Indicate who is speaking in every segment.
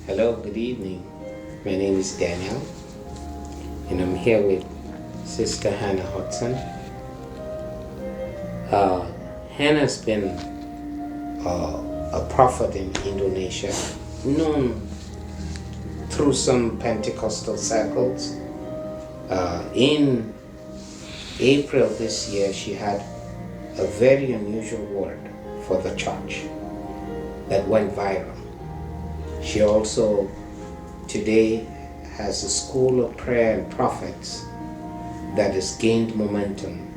Speaker 1: Hello, good evening. My name is Daniel, and I'm here with Sister Hana Hudson. Hannah's been a prophet in Indonesia, known through some Pentecostal circles. In April this year, she had a very unusual word for the church that went viral. She also today has a school of prayer and prophets that has gained momentum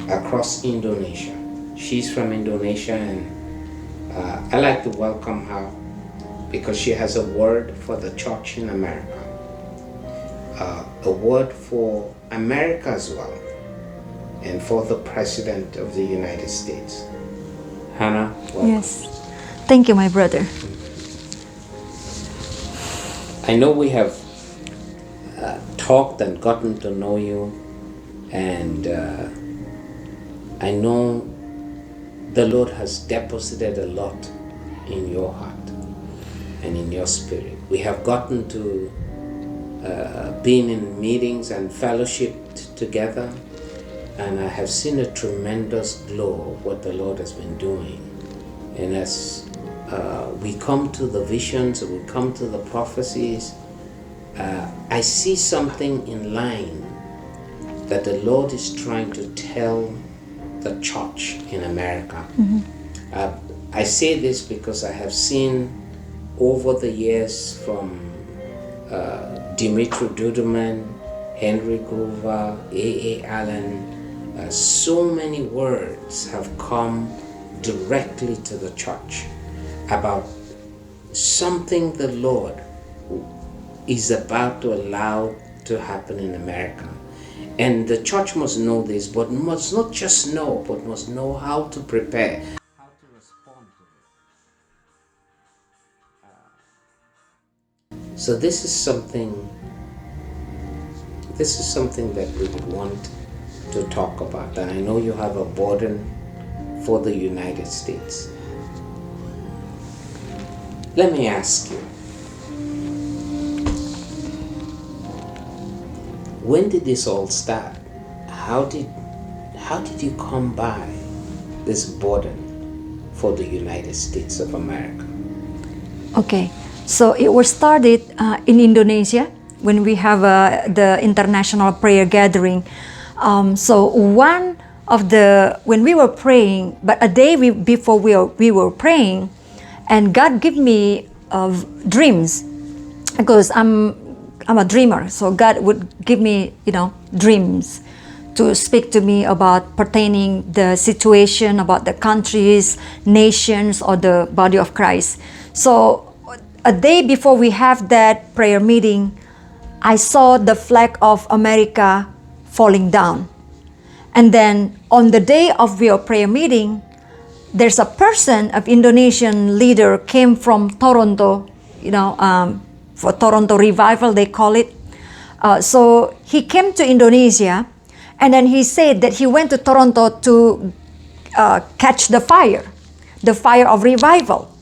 Speaker 1: across Indonesia. She's from Indonesia, and I like to welcome her because she has a word for the church in America, a word for America as well, and for the President of the United States. Hannah, welcome.
Speaker 2: Yes. Thank you, my brother.
Speaker 1: I know we have talked and gotten to know you, and I know the Lord has deposited a lot in your heart and in your spirit. We have gotten to been in meetings and fellowshiped together, and I have seen a tremendous glow of what the Lord has been doing. And as we come to the visions, we come to the prophecies, I see something in line that the Lord is trying to tell the church in America. I say this because I have seen over the years from Dimitri Duduman, Henry Groover, A.A. Allen, so many words have come directly to the church about something the Lord is about to allow to happen in America. And the church must know this, but must not just know, but must know how to prepare, how to respond to it. So this is something that we would want to talk about. And I know you have a burden for the United States. Let me ask you, when did this all start? How did you come by this burden for the United States of America?
Speaker 2: Okay, so it was started in Indonesia when we have the international prayer gathering. So one of when we were praying, but a day before we were praying, and God gave me dreams, because I'm a dreamer. So God would give me, dreams to speak to me about pertaining the situation, about the countries, nations, or the body of Christ. So a day before we have that prayer meeting, I saw the flag of America falling down. And then on the day of our prayer meeting, there's a person, of Indonesian leader, came from Toronto, for Toronto revival, they call it. So he came to Indonesia, and then he said that he went to Toronto to catch the fire of revival.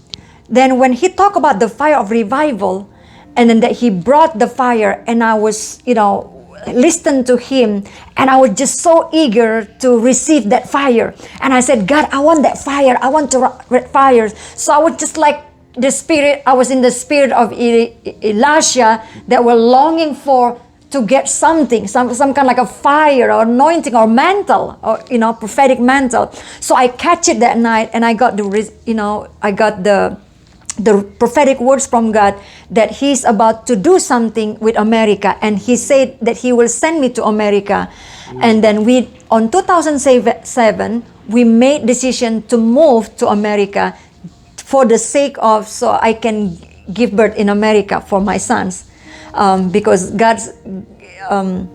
Speaker 2: Then when he talked about the fire of revival, and then that he brought the fire, and I was, listen to him, and I was just so eager to receive that fire. And I said, God, I want that fire. I want to fire. So I was just like I was in the spirit of Elisha, that were longing to get something, some kind of like a fire or anointing or mantle, or prophetic mantle. So I catch it that night, and I got the prophetic words from God that He's about to do something with America, and He said that He will send me to America. And then on 2007, we made decision to move to America for the sake of, so I can give birth in America for my sons, because God's, and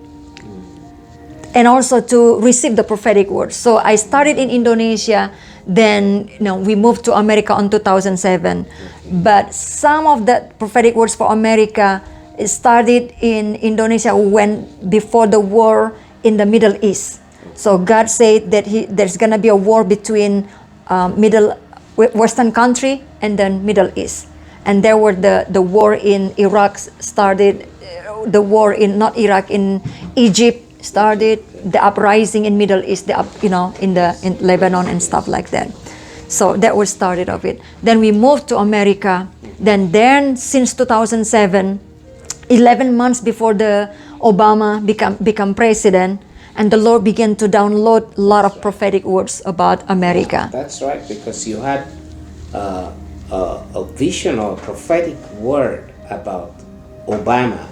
Speaker 2: also to receive the prophetic word. So I started in Indonesia, then we moved to America on 2007. But some of the prophetic words for America started in Indonesia before the war in the Middle East. So God said that there's gonna be a war between Western country and then Middle East. and there were the war in Iraq started, the war in not Iraq in Egypt started, the uprising in Middle East, in Lebanon and stuff like that. So that was started of it. Then we moved to America. Then since 2007, 11 months before the Obama become president, and the Lord began to download a lot of prophetic words about America.
Speaker 1: That's right, because you had a vision or a prophetic word about Obama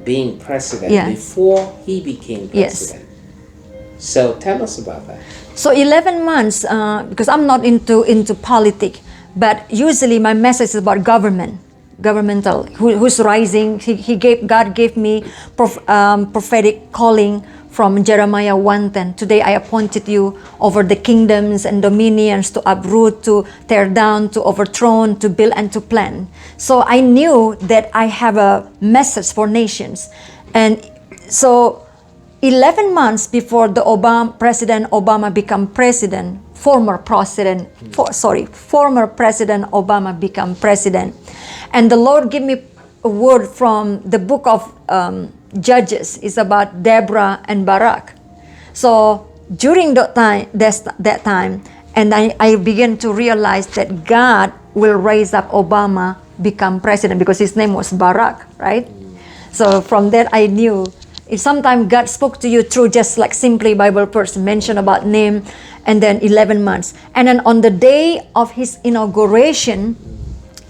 Speaker 1: being president before he became president. So tell us about that.
Speaker 2: So 11 months, because I'm not into politics, but usually my message is about governmental, who's rising. God gave me prophetic calling from Jeremiah 1:10. Today I appointed you over the kingdoms and dominions, to uproot, to tear down, to overthrow, to build and to plan. So I knew that I have a message for nations. And so 11 months before the President Obama become president, former President Obama become president. And the Lord gave me a word from the book of Judges. It's about Deborah and Barak. So during that time, and I began to realize that God will raise up Obama become president, because his name was Barak, right? So from that I knew, if sometimes God spoke to you through just like simply Bible verse, mention about name, and then 11 months. And then on the day of his inauguration,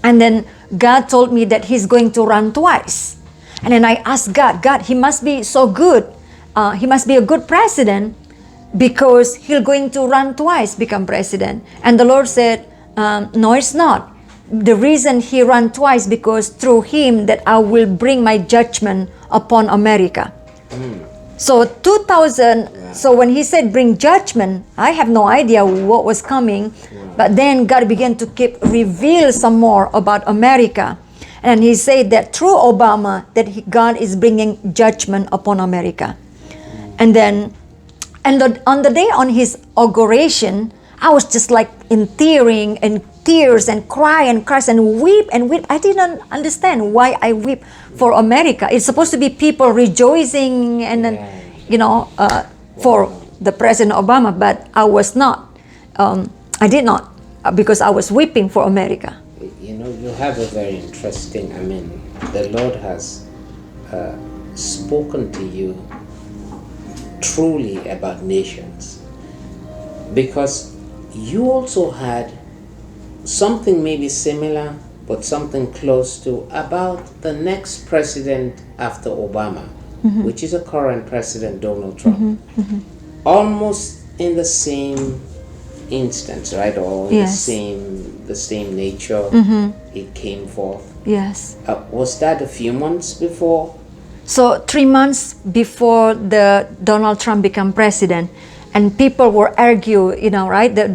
Speaker 2: and then God told me that he's going to run twice. And then I asked God, he must be so good. He must be a good president, because he's going to run twice, become president. And the Lord said, no, it's not. The reason he ran twice, because through him that I will bring my judgment upon America. So 2000, so when he said bring judgment, I have no idea what was coming. But then God began to reveal some more about America. And he said that through Obama, that God is bringing judgment upon America. And then, on the day on his inauguration, I was just like in tears and cry and weep and weep. I didn't understand why I weep for America. It's supposed to be people rejoicing and for the President Obama, but I was not. I did not, because I was weeping for America.
Speaker 1: You have a very interesting, the Lord has spoken to you truly about nations, because you also had something maybe similar, but something close to, about the next president after Obama, which is a current president, Donald Trump. Almost in the same instance, right? Or the same nature, it came forth.
Speaker 2: Yes.
Speaker 1: Was that a few months before?
Speaker 2: So 3 months before the Donald Trump became president, and people were argue, right? The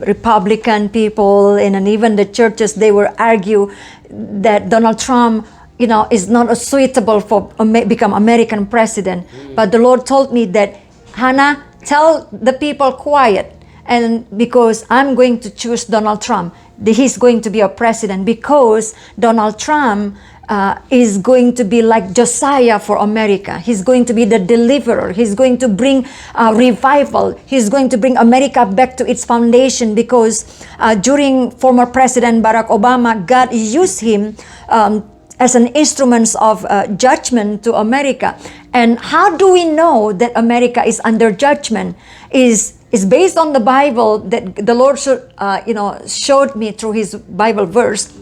Speaker 2: Republican people and even the churches, they were argue that Donald Trump, is not suitable for become American president. But the Lord told me that, Hana, tell the people quiet, and because I'm going to choose Donald Trump. He's going to be a president, because Donald Trump is going to be like Josiah for America. He's going to be the deliverer. He's going to bring revival. He's going to bring America back to its foundation, because during former President Barack Obama, God used him as an instrument of judgment to America. And how do we know that America is under judgment? Is based on the Bible that the Lord showed me through his Bible verse.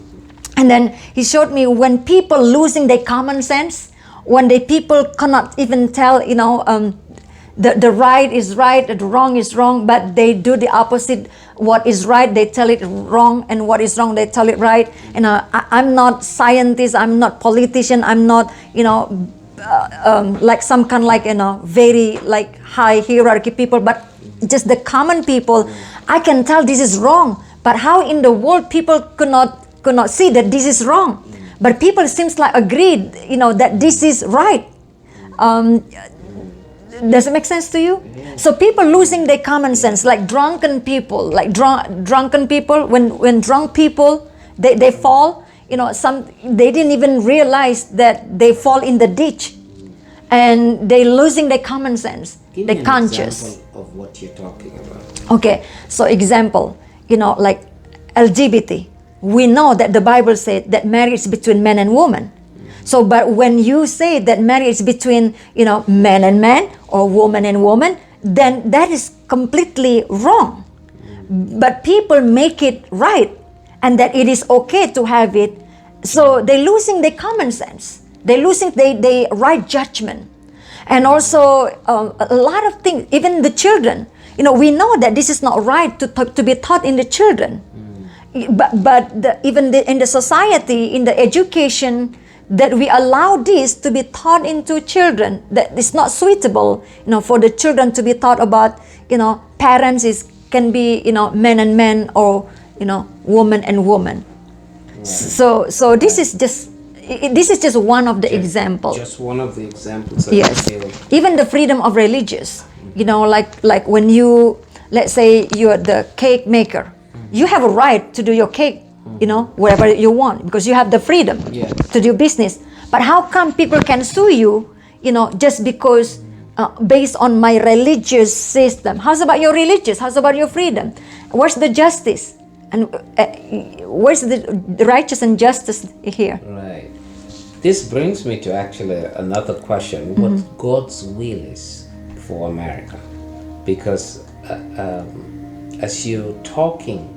Speaker 2: And then he showed me when people losing their common sense, when the people cannot even tell, the right is right, the wrong is wrong, but they do the opposite. What is right, they tell it wrong, and what is wrong, they tell it right. And I'm not scientist, I'm not politician, I'm not, like some kind of very like high hierarchy people, but just the common people. I can tell this is wrong, but how in the world people could not see that this is wrong, but people seems like agreed, that this is right. Does it make sense to you? So people losing their common sense, like drunken people, when drunk people, They fall, they didn't even realize that they fall in the ditch, and they're losing their common sense,
Speaker 1: Give
Speaker 2: their
Speaker 1: me an
Speaker 2: conscious.
Speaker 1: example of what you're talking about.
Speaker 2: Okay, so example, like LGBT. We know that the Bible said that marriage is between man and woman. So, but when you say that marriage is between, man and man or woman and woman, then that is completely wrong. But people make it right, and that it is okay to have it. So they're losing their common sense. They're losing their right judgment. And also a lot of things, even the children, we know that this is not right to be taught in the children. But even in the society, in the education, that we allow this to be taught into children, that it's not suitable, for the children to be taught about, parents can be, men and men, or, woman and woman. Right. So this is just one of the examples.
Speaker 1: Just one of the examples.
Speaker 2: Yes. Even the freedom of religious, like when you, let's say you're the cake maker, you have a right to do your cake, wherever you want, because you have the freedom to do business. But how come people can sue you, just because based on my religious system? How's about your religious? How's about your freedom? Where's the justice? And where's the righteous and justice here?
Speaker 1: Right. This brings me to actually another question: what God's will is for America? Because as you're talking,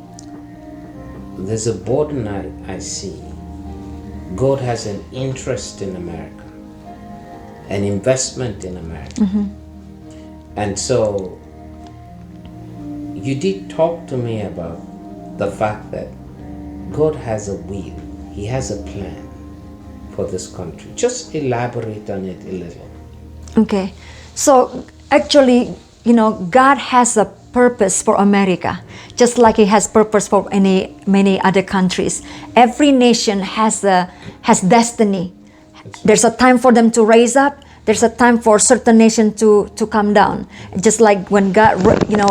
Speaker 1: there's a burden I see. God has an interest in America, an investment in America. And so you did talk to me about the fact that God has a will, He has a plan for this country. Just elaborate on it a little.
Speaker 2: Okay, so actually, God has a purpose for America, just like He has purpose for many other countries. Every nation has destiny. There's a time for them to raise up. There's a time for certain nation to come down. Just like when God,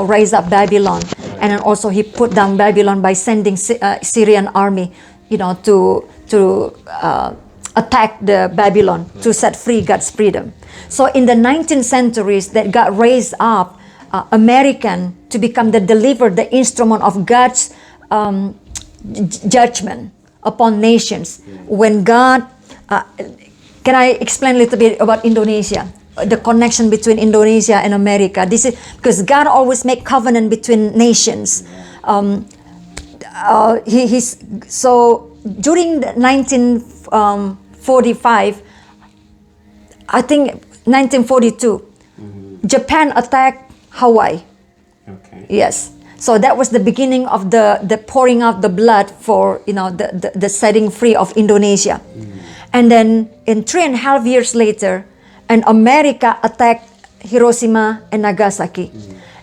Speaker 2: raised up Babylon, and then also He put down Babylon by sending Syrian army, to attack the Babylon to set free God's freedom. So in the 19th centuries, that God raised up American to become the deliverer, the instrument of God's judgment upon nations. When God, can I explain a little bit about Indonesia? The connection between Indonesia and America. This is because God always make covenant between nations. So during the 1945, I think 1942, Japan attacked Hawaii.
Speaker 1: Okay.
Speaker 2: Yes. So that was the beginning of the pouring out the blood for the setting free of Indonesia. And then in 3.5 years later, and America attacked Hiroshima and Nagasaki.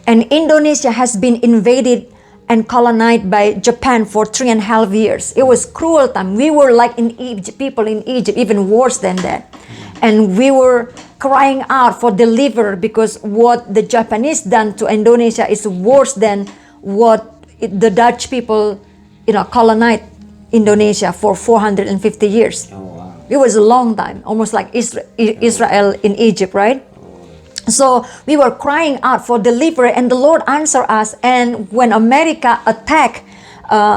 Speaker 2: And Indonesia has been invaded and colonized by Japan for 3.5 years. It was cruel time. We were like in Egypt, people in Egypt, even worse than that. And we were crying out for deliverance, because what the Japanese done to Indonesia is worse than what the Dutch people, colonized Indonesia for 450 years.
Speaker 1: Oh, wow.
Speaker 2: It was a long time, almost like Israel in Egypt, right? So we were crying out for deliverance, and the Lord answered us. And when America attacked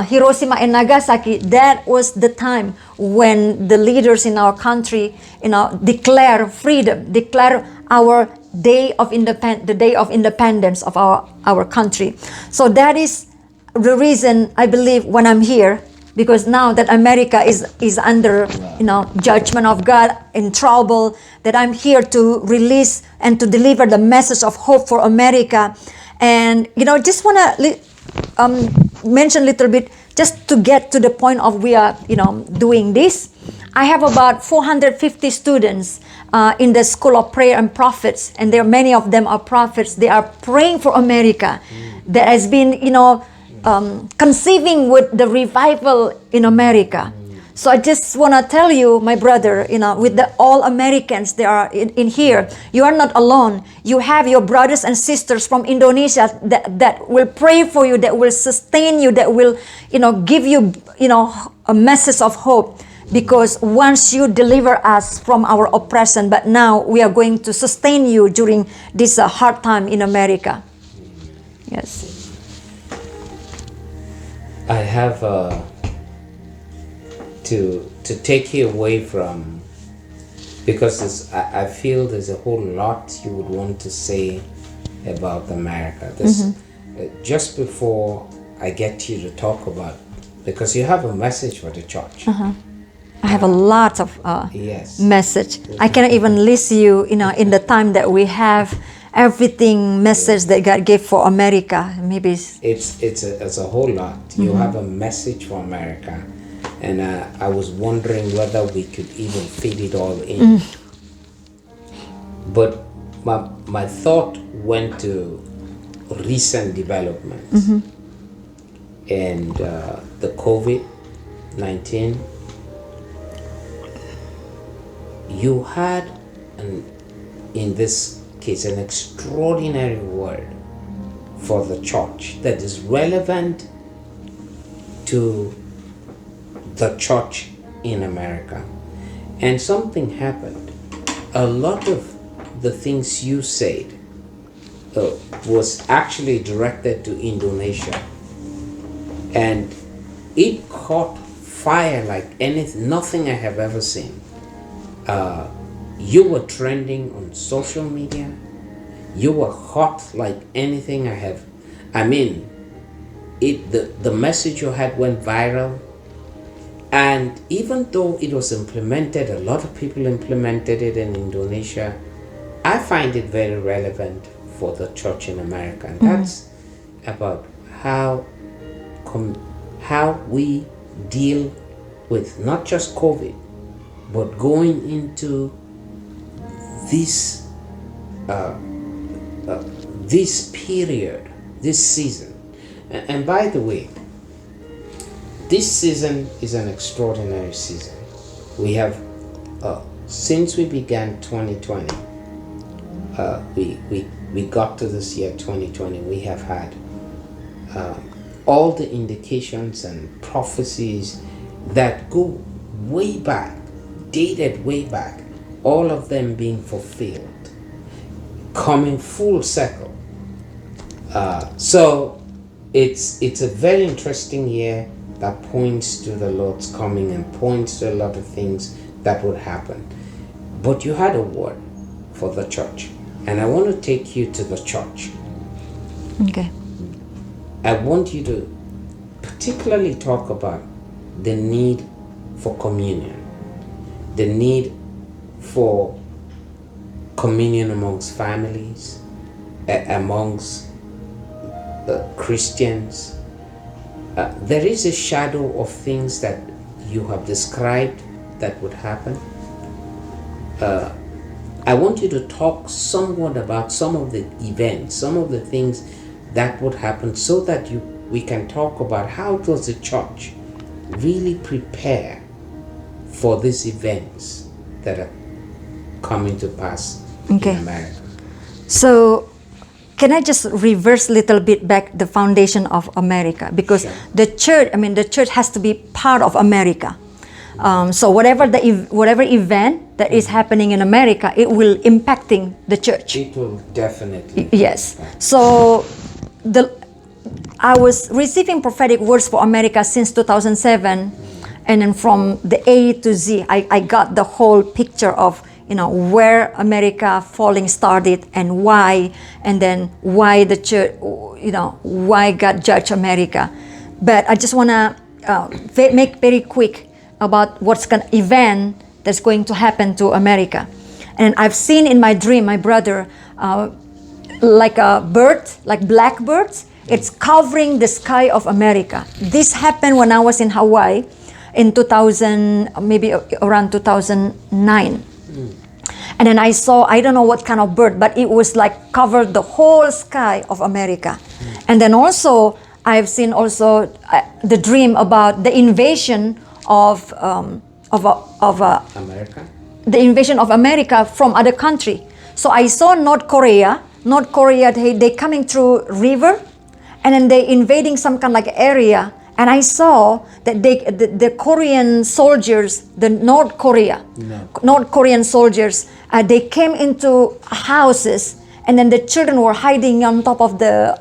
Speaker 2: Hiroshima and Nagasaki, that was the time when the leaders in our country, declare freedom, declare our day of the day of independence of our country. So that is the reason I believe when I'm here, because now that America is under judgment of God, in trouble, that I'm here to release and to deliver the message of hope for America. And just want to mention a little bit, just to get to the point of we are doing this. I have about 450 students in the School of Prayer and Prophets, and there many of them are prophets. They are praying for America. That has been conceiving with the revival in America. So I just want to tell you, my brother, with the all Americans they are in here, you are not alone. You have your brothers and sisters from Indonesia that will pray for you, that will sustain you, that will, give you, a message of hope. Because once you deliver us from our oppression, but now we are going to sustain you during this hard time in America. Yes.
Speaker 1: I have to take you away from, because I feel there's a whole lot you would want to say about America. Just before I get you to talk about, because you have a message for the church.
Speaker 2: I have a lot of
Speaker 1: Yes.
Speaker 2: message. I cannot even list you, in the time that we have everything message that God gave for America. Maybe
Speaker 1: it's a whole lot. You have a message for America, and I was wondering whether we could even fit it all in. But my thought went to recent developments and the COVID-19. You had, in this case, an extraordinary word for the church that is relevant to the church in America. And something happened. A lot of the things you said was actually directed to Indonesia. And it caught fire like nothing I have ever seen. You were trending on social media. You were hot like anything I have. I mean, the message you had went viral. And even though it was implemented, a lot of people implemented it in Indonesia, I find it very relevant for the church in America. And that's about how we deal with not just COVID, but going into this period, this season. And by the way, this season is an extraordinary season. We have, since we began 2020, we got to this year 2020, we have had all the indications and prophecies that go way back, dated way back, all of them being fulfilled, coming full circle. So it's a very interesting year that points to the Lord's coming and points to a lot of things that would happen. But you had a word for the church, and I want to take you to the church.
Speaker 2: Okay.
Speaker 1: I want you to particularly talk about the need for communion, the need for communion amongst families, amongst Christians. There is a shadow of things that you have described that would happen. I want you to talk somewhat about some of the events, some of the things that would happen, so that we can talk about how does the church really prepare for these events that are coming to pass in America.
Speaker 2: So can I just reverse a little bit back the foundation of America? Because
Speaker 1: Sure.
Speaker 2: the church has to be part of America. So whatever event that is happening in America, it will impacting the church.
Speaker 1: It will definitely.
Speaker 2: Yes. So I was receiving prophetic words for America since 2007, and then from the A to Z, I got the whole picture of where America falling started and why, and then why the church, why God judged America. But I just want to make very quick about what's going event that's going to happen to America. And I've seen in my dream, my brother, like a bird, like blackbirds, it's covering the sky of America. This happened when I was in Hawaii in 2000, maybe around 2009. And then I saw, I don't know what kind of bird, but it was like covered the whole sky of America. And then also, I've seen also the dream about the invasion of
Speaker 1: America?
Speaker 2: the invasion of America from other country. So I saw North Korea. North Korea, they coming through river, and then they invading some kind of like area. And I saw that the Korean soldiers, the North Korean soldiers, they came into houses, and then the children were hiding on top of the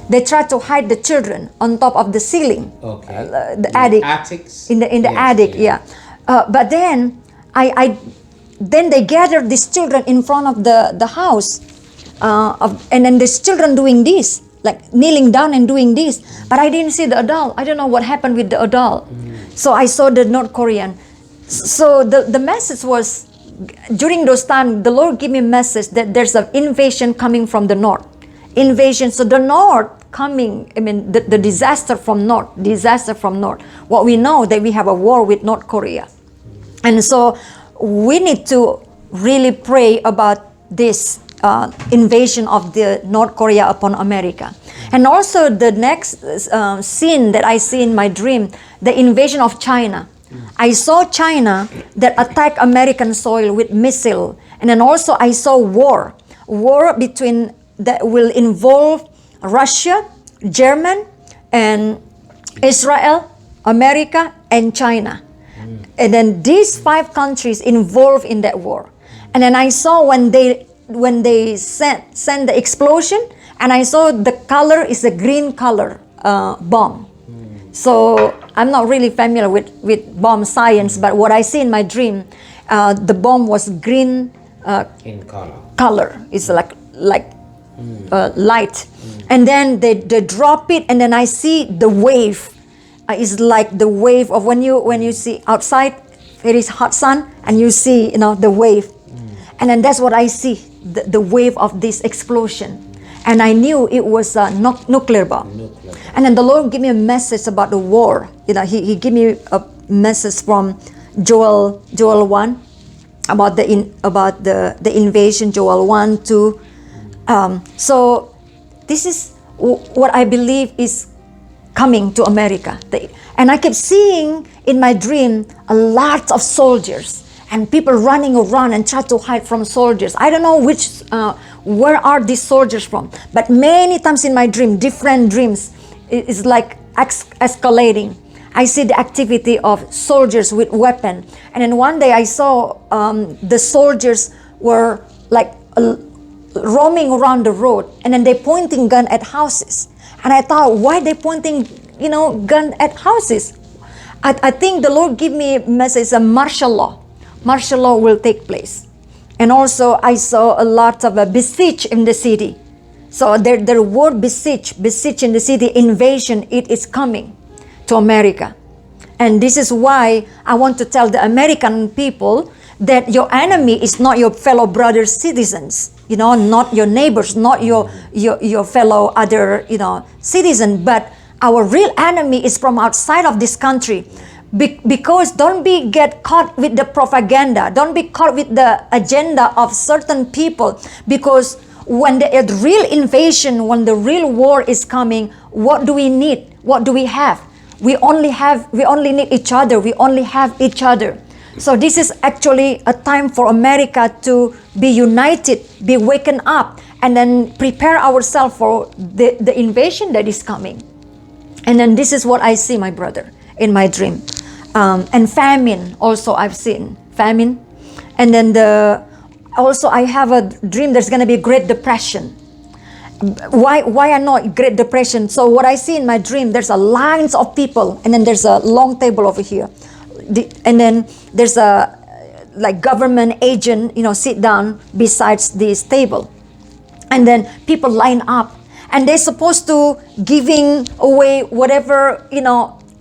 Speaker 2: they tried to hide the children on top of the ceiling, the attic,
Speaker 1: attics,
Speaker 2: in the
Speaker 1: yes,
Speaker 2: attic, yeah. But then then they gathered these children in front of the house, and then these children doing this, like kneeling down and doing this. But I didn't see the adult. I don't know what happened with the adult. So I saw the North Korean. So the message was, during those times, the Lord gave me a message that there's an invasion coming from the north. Invasion. So the north coming, I mean, the disaster from north. What we know that we have a war with North Korea. And so we need to really pray about this invasion of the North Korea upon America. And also the next scene that I see in my dream, the invasion of China. I saw China that attacked American soil with missile. And then also I saw war between that will involve Russia, German, and Israel, America, and China. And then these 5 countries involved in that war. And then I saw when they sent the explosion, and I saw the color is a green color bomb. So I'm not really familiar with bomb science, but what I see in my dream, the bomb was green
Speaker 1: in
Speaker 2: color. It's like light. And then they drop it, and then I see the wave. It's like the wave of when you see outside, there is hot sun, and you see the wave. And then that's what I see, the wave of this explosion. And I knew it was a nuclear bomb. And then the Lord gave me a message about the war. He gave me a message from Joel 1 about the invasion, Joel 1, 2. So this is what I believe is coming to America. And I kept seeing in my dream a lot of soldiers and people running around and try to hide from soldiers. I don't know where are these soldiers from, but many times in my dream, different dreams, it's like escalating. I see the activity of soldiers with weapon. And then one day I saw the soldiers were like roaming around the road, and then they pointing gun at houses. And I thought, why they pointing, gun at houses? I think the Lord give me a message, a martial law. Martial law will take place. And also I saw a lot of besiege in the city. So the word besiege in the city, invasion, it is coming to America. And this is why I want to tell the American people that your enemy is not your fellow brothers citizens, not your neighbors, not your fellow other, citizen, but our real enemy is from outside of this country. Because don't get caught with the propaganda, don't be caught with the agenda of certain people, because when the real invasion, when the real war is coming, what do we need? What do we have? We only need each other. We only have each other. So this is actually a time for America to be united, be waken up, and then prepare ourselves for the invasion that is coming. And then this is what I see, my brother, in my dream. And famine also I've seen. Famine. And then also I have a dream there's going to be Great Depression. Why I know Great Depression? So what I see in my dream, there's a lines of people, and then there's a long table over here. And then there's a like government agent, sit down besides this table. And then people line up, and they're supposed to giving away whatever,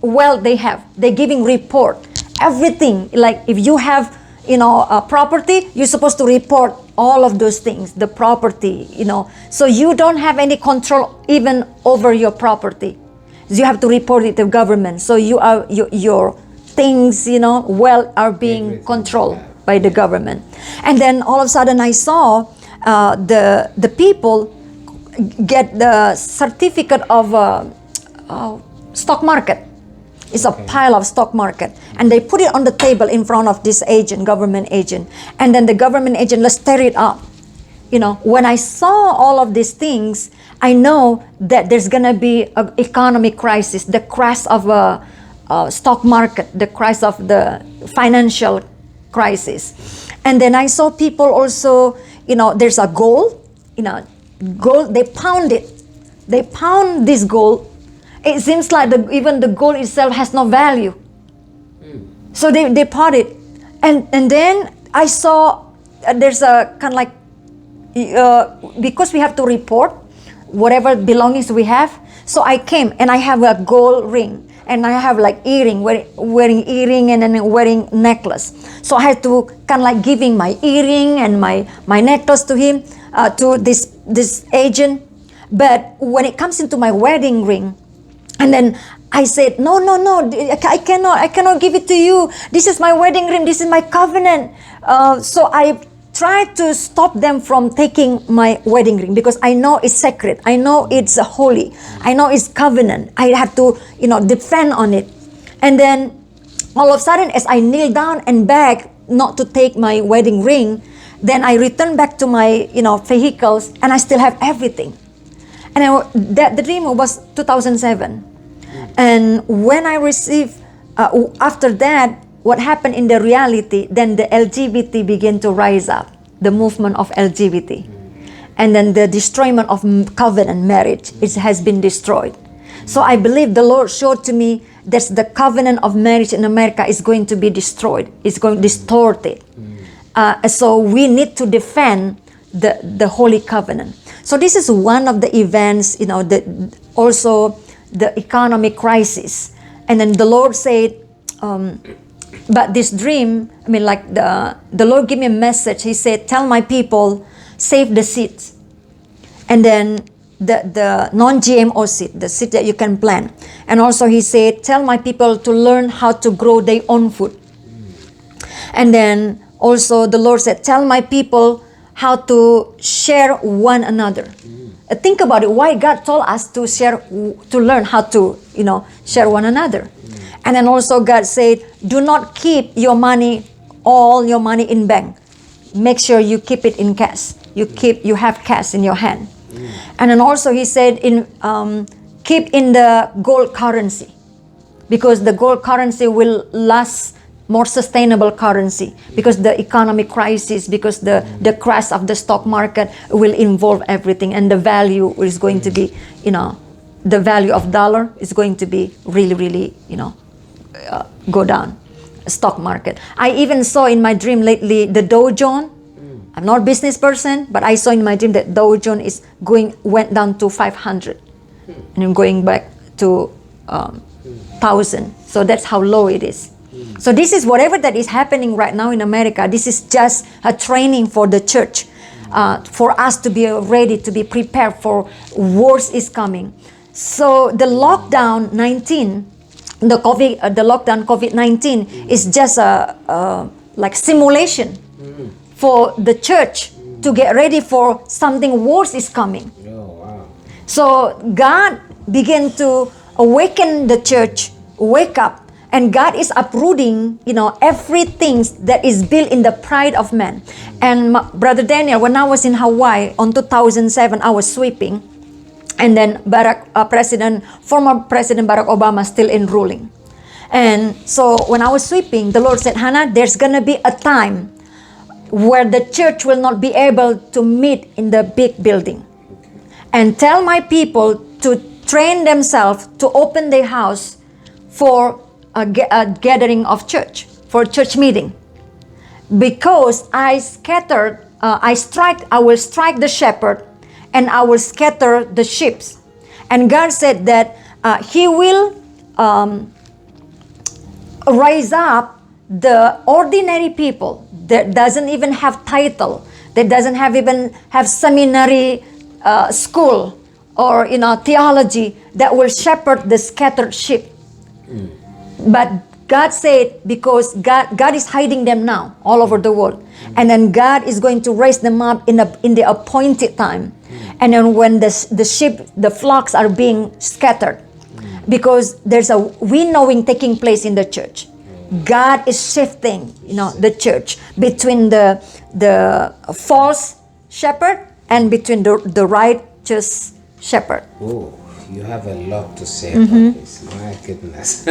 Speaker 2: wealth they have. They're giving report. Everything, like if you have, a property, you're supposed to report all of those things, the property, So you don't have any control even over your property. You have to report it to government. So your things, wealth are being controlled by the government. And then all of a sudden I saw the people get the certificate of stock market. It's a pile of stock market. And they put it on the table in front of this agent, government agent. And then the government agent, let's tear it up. You know, when I saw all of these things, I know that there's going to be an economic crisis, the crash of a stock market, the crash of the financial crisis. And then I saw people also, you know, there's a gold, you know, gold, they pound it. They pound this gold. It seems like even the gold itself has no value. So they pound it. And then I saw there's a kind of like, because we have to report whatever belongings we have. So I came and I have a gold ring. And I have like earring, wearing earring and then wearing necklace. So I had to kind of like giving my earring and my necklace to him, to this agent. But when it comes into my wedding ring, and then I said, no, I cannot give it to you. This is my wedding ring. This is my covenant. So I tried to stop them from taking my wedding ring because I know it's sacred. I know it's holy. I know it's covenant. I have to, you know, defend on it. And then all of a sudden, as I kneel down and beg not to take my wedding ring, then I return back to my, you know, vehicles, and I still have everything. And the dream was 2007. And when I received, after that, what happened in the reality, then the LGBT began to rise up, the movement of LGBT. And then the destroyment of covenant marriage, it has been destroyed. So I believe the Lord showed to me that the covenant of marriage in America is going to be destroyed. It's going to be distorted. So we need to defend the Holy Covenant. So this is one of the events, you know, also the economic crisis. And then the Lord said, but this dream, I mean, like the Lord gave me a message. He said, tell my people, save the seeds. And then the non-GMO seed, the seed that you can plant. And also he said, tell my people to learn how to grow their own food. And then also the Lord said, tell my people how to share one another. Think about it, why God told us to share, to learn how to, you know, share one another. And then also God said, do not keep your money, all your money in bank. Make sure you keep it in cash. You have cash in your hand. And then also he said, keep in the gold currency, because the gold currency will last, more sustainable currency, because the economic crisis, because the crash of the stock market will involve everything, and the value is going to be, you know, the value of dollar is going to be really, you know, go down. Stock market. I even saw in my dream lately the Dow Jones. I'm not a business person, but I saw in my dream that Dow Jones went down to 500 and going back to 1,000. So that's how low it is. So this is whatever that is happening right now in America. This is just a training for the church, for us to be ready, to be prepared for wars is coming. So the lockdown 19, the lockdown COVID-19 is just a like simulation for the church to get ready for something worse is coming.
Speaker 1: Oh, wow.
Speaker 2: So God began to awaken the church, wake up. And God is uprooting, you know, everything that is built in the pride of man. And Brother Daniel, when I was in Hawaii on 2007, I was sweeping. And then former President Barack Obama still in ruling. And so when I was sweeping, the Lord said, Hana, there's going to be a time where the church will not be able to meet in the big building. And tell my people to train themselves to open their house for a gathering of church, for church meeting. Because I will strike the shepherd and I will scatter the sheep. And God said that He will raise up the ordinary people that doesn't even have title, that doesn't even have seminary school or, you know, theology, that will shepherd the scattered sheep. But God said, because God is hiding them now all over the world. And then God is going to raise them up in the appointed time. And then when the sheep, the flocks are being scattered. because there's a winnowing taking place in the church. God is shifting, the church between the false shepherd and between the righteous shepherd.
Speaker 1: Oh, you have a lot to say about this. My goodness.